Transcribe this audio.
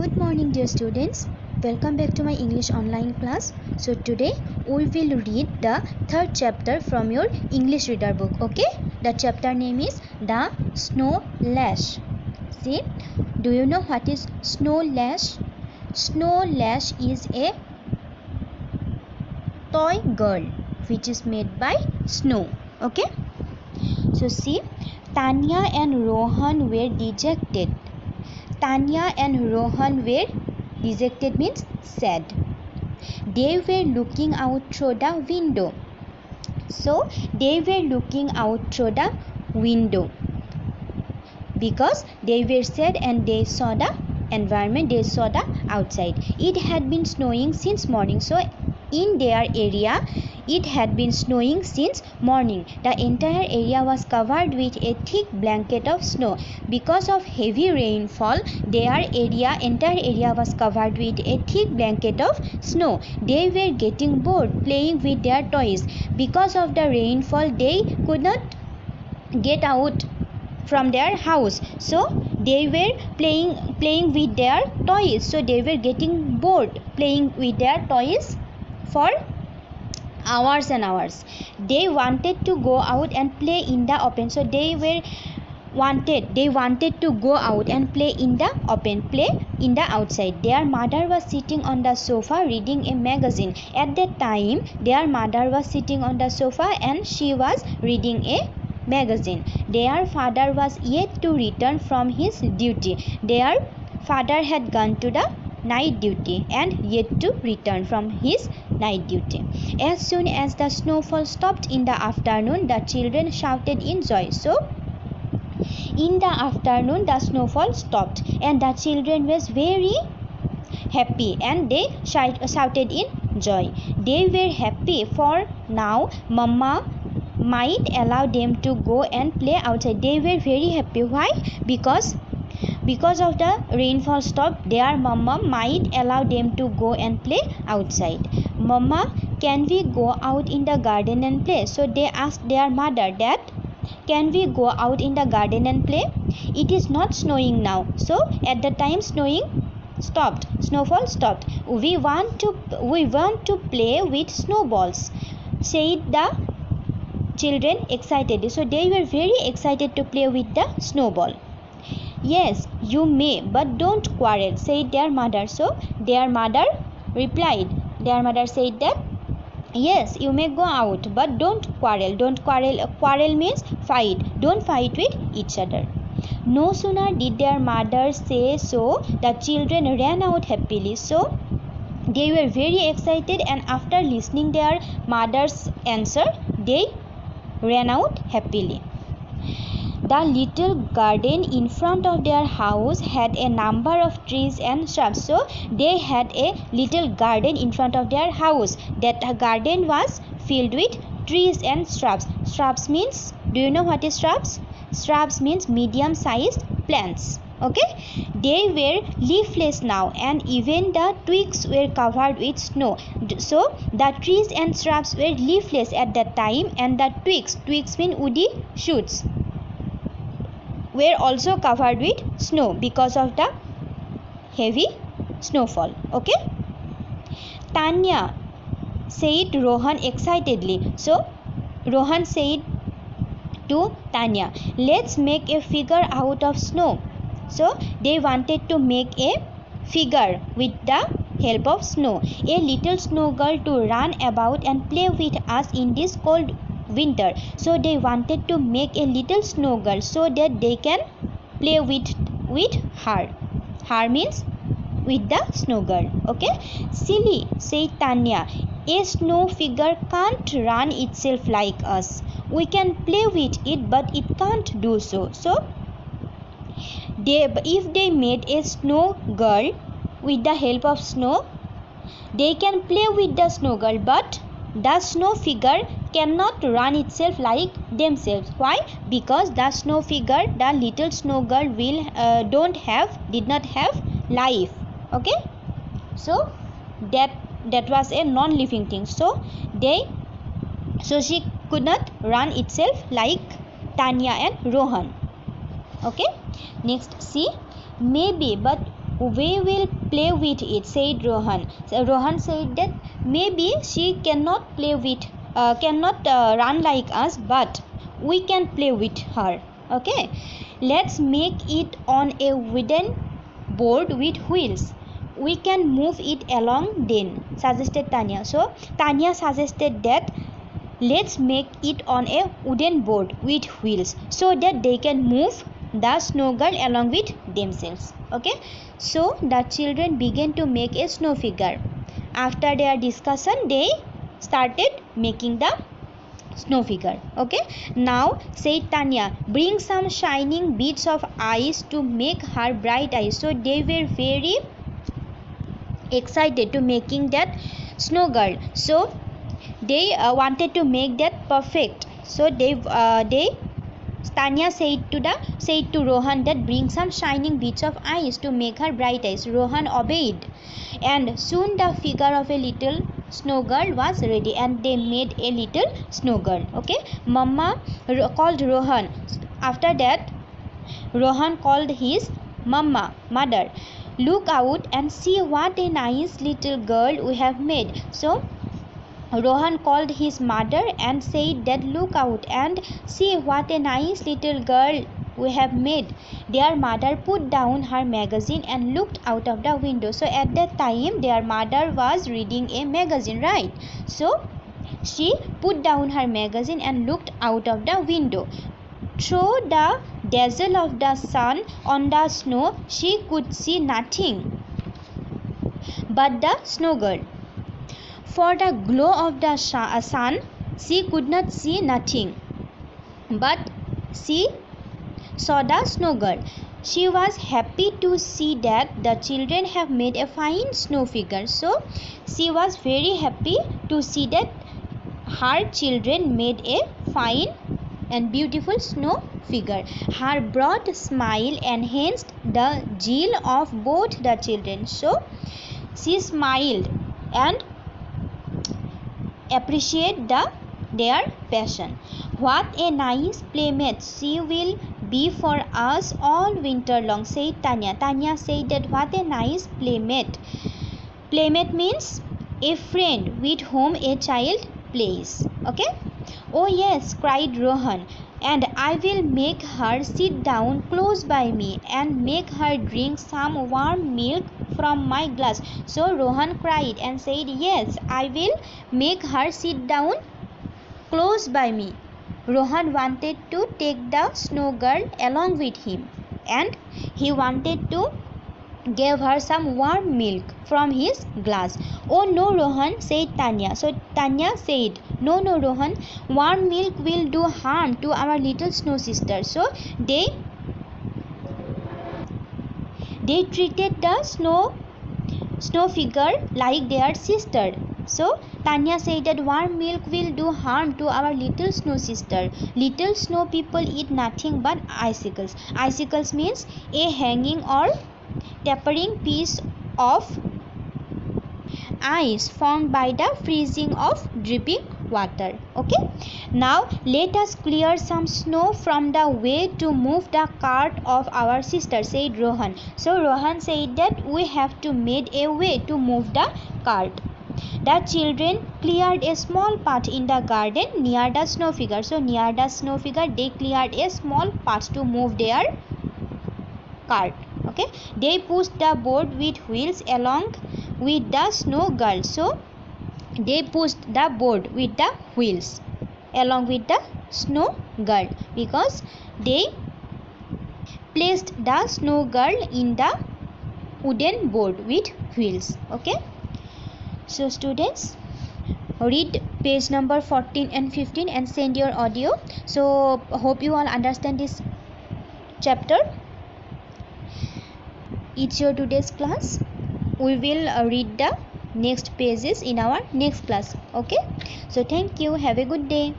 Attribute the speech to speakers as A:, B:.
A: Good morning, dear students. Welcome back to my English online class. So today we will read the third chapter from your English reader book. Okay, the chapter name is The Snow Lash. See, do you know what is snow lash? Snow lash is a toy girl which is made by snow. Okay, so see, Tanya and Rohan were dejected. Tanya and Rohan were dejected means sad. They were looking out through the window. So they were looking out through the window because they were sad and they saw the environment, they saw the outside. It had been snowing since morning. So in their area it had been snowing since morning. The entire area was covered with a thick blanket of snow. Because of heavy rainfall, entire area was covered with a thick blanket of snow. They were getting bored playing with their toys. Because of the rainfall, they could not get out from their house, so they were playing with their toys. So they were getting bored playing with their toys for hours and hours. They wanted to go out and play in the open. So they wanted to go out and play in the open, play in the outside. Their mother was sitting on the sofa reading a magazine. At that time their mother was sitting on the sofa and she was reading a magazine. Their father was yet to return from his duty. Their father had gone to the night duty and yet to return from his night duty. As soon as the snowfall stopped in the afternoon, the children shouted in joy. So in the afternoon the snowfall stopped and the children was very happy and they shouted in joy. They were happy for now Mama might allow them to go and play outside. They were very happy. Why? Because of the rainfall stop, their mama might allow them to go and play outside. Mama, can we go out in the garden and play? So they asked their mother that, can we go out in the garden and play? It is not snowing now. So at the time snowing stopped, snowfall stopped. We want to play with snowballs, said the children excitedly. So they were very excited to play with the snowball. Yes, you may, but don't quarrel, said their mother. So their mother replied. Their mother said that, yes, you may go out, but don't quarrel. Don't quarrel. Quarrel means fight. Don't fight with each other. No sooner did their mother say so, the children ran out happily. So they were very excited, and after listening their mother's answer, they ran out happily. The little garden in front of their house had a number of trees and shrubs. So they had a little garden in front of their house. That garden was filled with trees and shrubs. Shrubs means, do you know what is shrubs? Shrubs means medium sized plants. Okay, they were leafless now and even the twigs were covered with snow. So the trees and shrubs were leafless at that time, and the twigs mean woody shoots, were also covered with snow because of the heavy snowfall. Okay, Tanya, said Rohan excitedly. So Rohan said to Tanya, let's make a figure out of snow. So they wanted to make a figure with the help of snow. A little snow girl to run about and play with us in this cold winter. So they wanted to make a little snow girl so that they can play with her. Her means with the snow girl. Okay, silly, said Tanya. A snow figure can't run itself like us. We can play with it, but it can't do so. So if they made a snow girl with the help of snow, they can play with the snow girl, but the snow figure cannot run itself like themselves. Why? Because the snow figure, the little snow girl did not have life. Okay, so that was a non-living thing. So she could not run itself like Tanya and Rohan. Okay, next see, maybe, but We will play with it, said Rohan. So Rohan said that maybe she cannot play with, cannot run like us, but we can play with her. Okay, let's make it on a wooden board with wheels. We can move it along then, suggested Tanya. So Tanya suggested that let's make it on a wooden board with wheels so that they can move the snow girl along with themselves. Okay, so the children began to make a snow figure. After their discussion, they started making the snow figure. Okay, now said Tanya, bring some shining bits of ice to make her bright eyes. So they were very excited to making that snow girl. So they wanted to make that perfect. So Tanya said to Rohan that bring some shining bits of ice to make her bright eyes. Rohan obeyed, and soon the figure of a little snow girl was ready, and they made a little snow girl. Okay, Mama called Rohan. After that, Rohan called his mother. Look out and see what a nice little girl we have made. So Rohan called his mother and said that look out and see what a nice little girl we have made. Their mother put down her magazine and looked out of the window. So at that time their mother was reading a magazine, right? So she put down her magazine and looked out of the window. Through the dazzle of the sun on the snow, she could see nothing but the snow girl. For the glow of the sun, she could not see nothing, but she saw the snow girl. She was happy to see that the children have made a fine snow figure. So she was very happy to see that her children made a fine and beautiful snow figure. Her broad smile enhanced the zeal of both the children. So she smiled and appreciate their passion. What a nice playmate she will be for us all winter long, said Tanya. Tanya said that what a nice playmate. Playmate means a friend with whom a child plays. Okay. Oh yes, cried Rohan, and I will make her sit down close by me and make her drink some warm milk from my glass. So Rohan cried and said, yes, I will make her sit down close by me. Rohan wanted to take the snow girl along with him, and he wanted to give her some warm milk from his glass. Oh no, Rohan, said Tanya. So Tanya said, no, Rohan, warm milk will do harm to our little snow sister. So they treated the snow figure like their sister. So Tanya said that warm milk will do harm to our little snow sister. Little snow people eat nothing but icicles. Icicles means a hanging or tapering piece of ice formed by the freezing of dripping water. Okay, now let us clear some snow from the way to move the cart of our sister, said Rohan. So Rohan said that we have to make a way to move the cart. The children cleared a small path in the garden near the snow figure. So near the snow figure they cleared a small path to move their cart. Okay, they pushed the board with wheels along with the snow girl. So they pushed the board with the wheels along with the snow girl because they placed the snow girl in the wooden board with wheels. Okay, so students, read page number 14 and 15 and send your audio. So hope you all understand this chapter. It's your today's class. We will read the next pages in our next class. Okay, so thank you. Have a good day.